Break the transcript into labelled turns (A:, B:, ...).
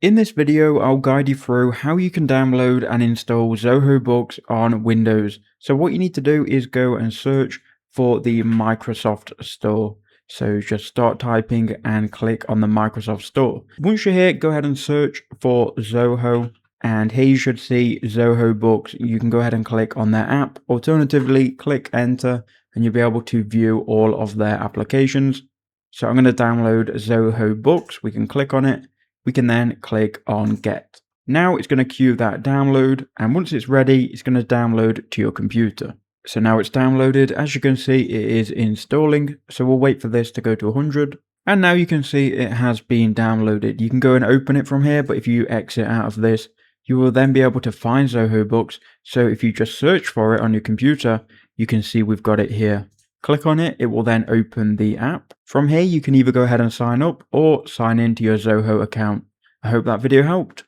A: In this video, I'll guide you through how you can download and install Zoho Books on Windows. So what you need to do is go and search for the Microsoft Store. So just start typing and click on the Microsoft Store. Once you're here, go ahead and search for Zoho. And here you should see Zoho Books. You can go ahead and click on their app. Alternatively, click enter and you'll be able to view all of their applications. So I'm going to download Zoho Books. We can click on it. We can then click on get. Now it's going to queue that download, and once it's ready, it's going to download to your computer. So now it's downloaded. As you can see, it is installing. So we'll wait for this to go to 100. And now you can see it has been downloaded. You can go and open it from here, but if you exit out of this, you will then be able to find Zoho Books. So if you just search for it on your computer, you can see we've got it here. Click on it, it will then open the app. From here, you can either go ahead and sign up or sign into your Zoho account. I hope that video helped.